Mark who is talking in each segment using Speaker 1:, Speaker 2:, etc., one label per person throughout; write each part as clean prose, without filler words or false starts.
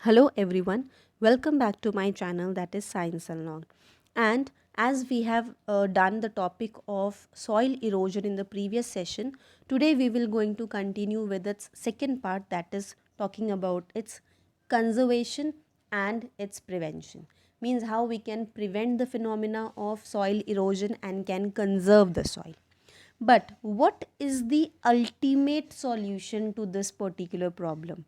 Speaker 1: Hello everyone, welcome back to my channel that is Science Unlocked. And as we have done the topic of soil erosion in the previous session, today we will going to continue with its second part that is talking about its conservation and its prevention. Means how we can prevent the phenomena of soil erosion and can conserve the soil. But what is the ultimate solution to this particular problem?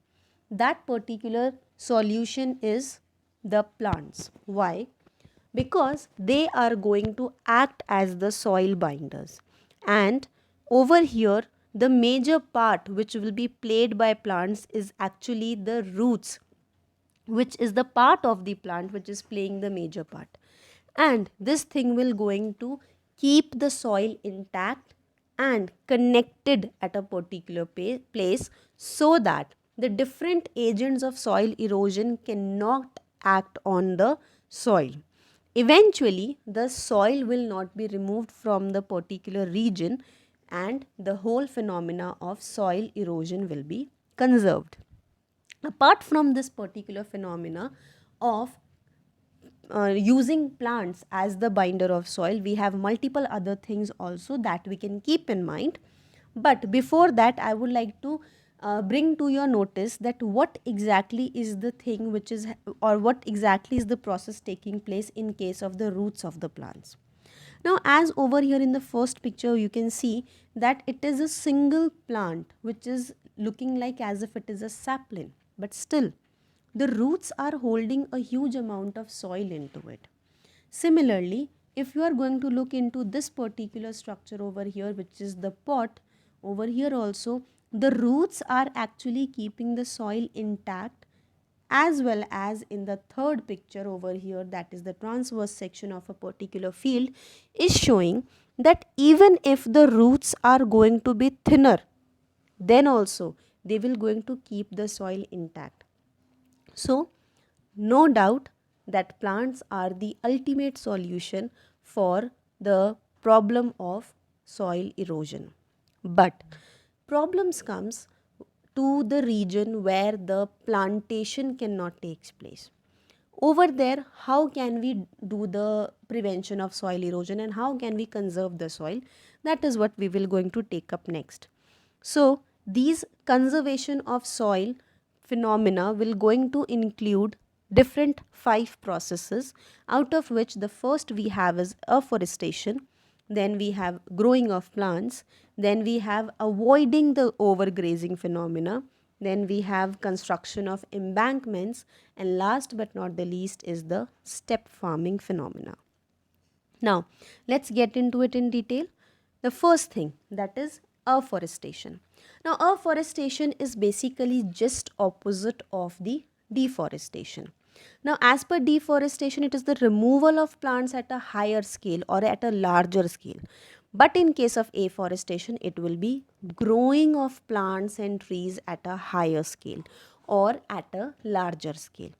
Speaker 1: That particular solution is the plants. Why? Because they are going to act as the soil binders. And over here, the major part which will be played by plants is actually the roots, which is the part of the plant which is playing the major part. And this thing will going to keep the soil intact and connected at a particular place so that the different agents of soil erosion cannot act on the soil. Eventually the soil will not be removed from the particular region and the whole phenomena of soil erosion will be conserved. Apart from this particular phenomena of using plants as the binder of soil, we have multiple other things also that we can keep in mind. But before that, I would like to bring to your notice that what exactly is the thing which is, or what exactly is the process taking place in case of the roots of the plants. Now, as over here in the first picture, you can see that it is a single plant which is looking like as if it is a sapling, but still the roots are holding a huge amount of soil into it. Similarly, if you are going to look into this particular structure over here, which is the pot, over here also, the roots are actually keeping the soil intact, as well as in the third picture over here, that is the transverse section of a particular field, is showing that even if the roots are going to be thinner, then also they will going to keep the soil intact. So, no doubt that plants are the ultimate solution for the problem of soil erosion. But problems comes to the region where the plantation cannot take place. Over there, how can we do the prevention of soil erosion and how can we conserve the soil? That is what we will going to take up next. So these conservation of soil phenomena will going to include different 5 processes, out of which the first we have is afforestation, then we have growing of plants, then we have avoiding the overgrazing phenomena, then we have construction of embankments, and last but not the least is the step farming phenomena. Now, let's get into it in detail. The first thing, that is afforestation. Now, afforestation is basically just opposite of the deforestation. Now, as per deforestation, it is the removal of plants at a higher scale or at a larger scale. But in case of afforestation, it will be growing of plants and trees at a higher scale or at a larger scale.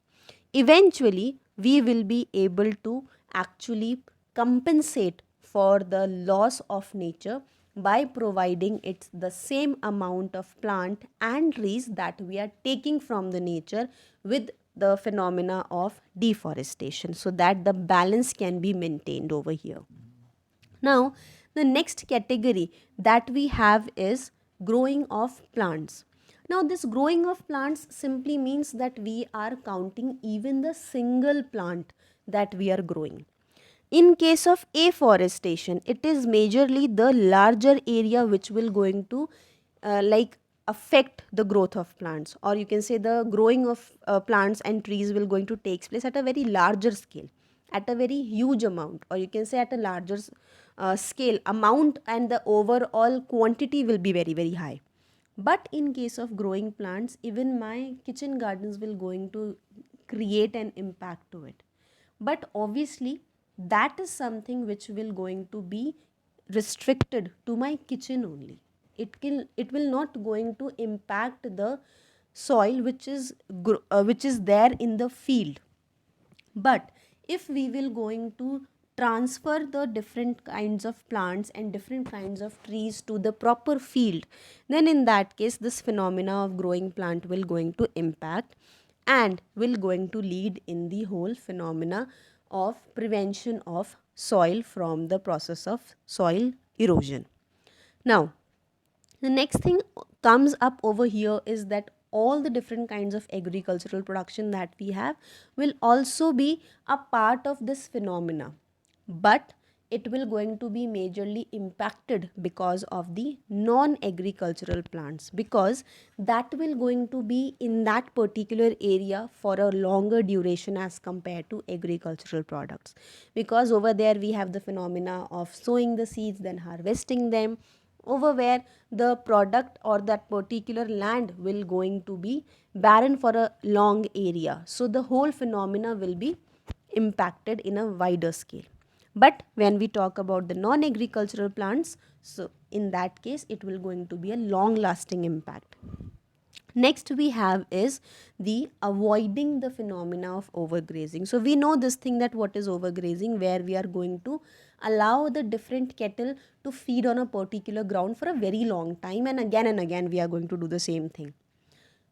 Speaker 1: Eventually, we will be able to actually compensate for the loss of nature by providing it the same amount of plant and trees that we are taking from the nature with the phenomena of deforestation, so that the balance can be maintained over here. Now, the next category that we have is growing of plants. Now, this growing of plants simply means that we are counting even the single plant that we are growing. In case of afforestation, it is majorly the larger area which will going to like affect the growth of plants, or you can say the growing of plants and trees will going to take place at a very larger scale, at a very huge amount, or you can say at a larger scale amount, and the overall quantity will be very very high. But in case of growing plants, even my kitchen gardens will going to create an impact to it. But obviously that is something which will going to be restricted to my kitchen only. It will not going to impact the soil which is there in the field. But if we will going to transfer the different kinds of plants and different kinds of trees to the proper field, then in that case this phenomena of growing plant will going to impact. and will going to lead in the whole phenomena of prevention of soil from the process of soil erosion. Now, the next thing comes up over here is that all the different kinds of agricultural production that we have will also be a part of this phenomena, but it will going to be majorly impacted because of the non agricultural plants, because that will going to be in that particular area for a longer duration as compared to agricultural products, because over there we have the phenomena of sowing the seeds, then harvesting them, over where the product or that particular land will going to be barren for a long area. So the whole phenomena will be impacted in a wider scale. But when we talk about the non agricultural plants, so in that case it will going to be a long lasting impact. Next we have is the avoiding the phenomena of overgrazing. So we know this thing, that what is overgrazing, where we are going to allow the different cattle to feed on a particular ground for a very long time, and again we are going to do the same thing.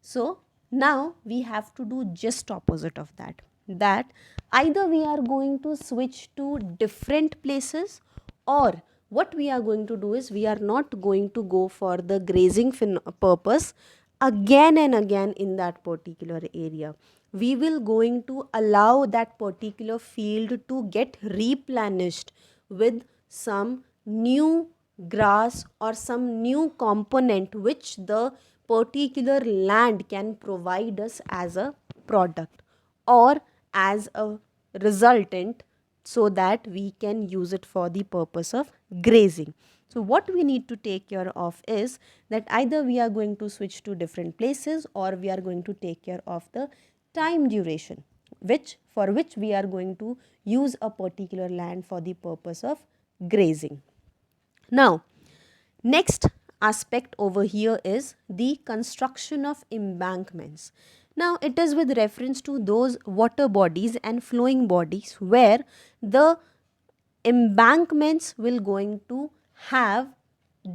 Speaker 1: So now we have to do just opposite of that, that either we are going to switch to different places, or what we are going to do is we are not going to go for the grazing purpose again and again in that particular area. We will going to allow that particular field to get replenished with some new grass or some new component which the particular land can provide us as a product or as a resultant, so that we can use it for the purpose of grazing. So what we need to take care of is that either we are going to switch to different places, or we are going to take care of the time duration for which we are going to use a particular land for the purpose of grazing. Now, next aspect over here is the construction of embankments. Now, it is with reference to those water bodies and flowing bodies where the embankments will going to have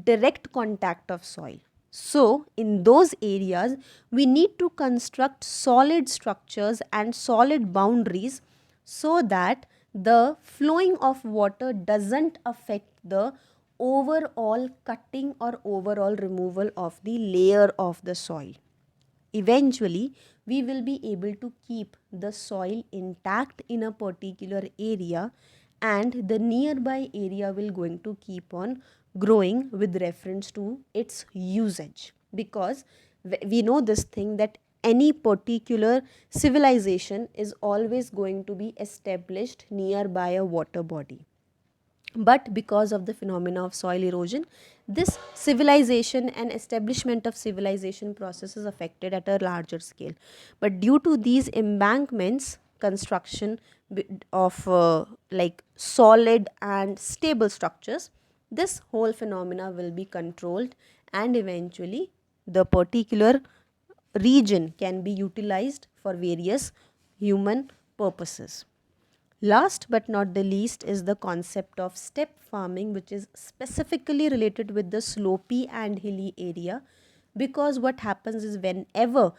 Speaker 1: direct contact of soil. So, in those areas, we need to construct solid structures and solid boundaries so that the flowing of water doesn't affect the overall cutting or overall removal of the layer of the soil. Eventually, we will be able to keep the soil intact in a particular area, and the nearby area will going to keep on growing with reference to its usage, because we know this thing, that any particular civilization is always going to be established nearby a water body. But because of the phenomena of soil erosion, this civilization and establishment of civilization process is affected at a larger scale. But due to these embankments construction of like solid and stable structures, this whole phenomena will be controlled, and eventually the particular region can be utilized for various human purposes. Last but not the least is the concept of step farming, which is specifically related with the slopy and hilly area, because what happens is whenever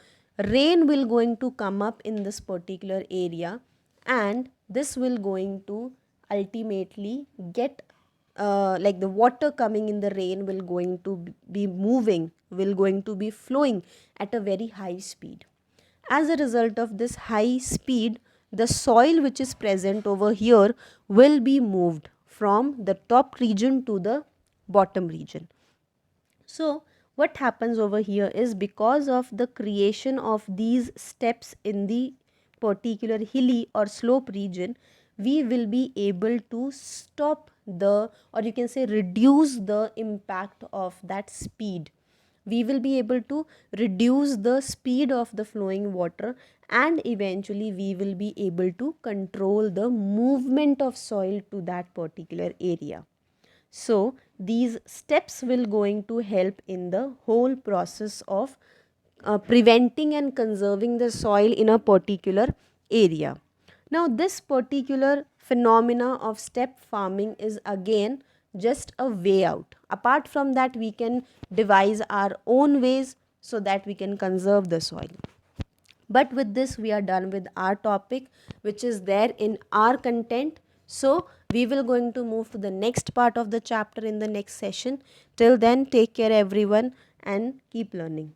Speaker 1: rain will going to come up in this particular area, and this will going to ultimately get like the water coming in the rain will going to be moving, will going to be flowing at a very high speed. As a result of this high speed, the soil which is present over here will be moved from the top region to the bottom region. So what happens over here is, because of the creation of these steps in the particular hilly or slope region, we will be able to stop the, or you can say reduce the impact of that speed. We will be able to reduce the speed of the flowing water, and eventually we will be able to control the movement of soil to that particular area. So these steps will going to help in the whole process of preventing and conserving the soil in a particular area. Now this particular phenomena of step farming is again just a way out. Apart from that, we can devise our own ways so that we can conserve the soil. But with this, we are done with our topic, which is there in our content. So we will going to move to the next part of the chapter in the next session. Till then, take care everyone and keep learning.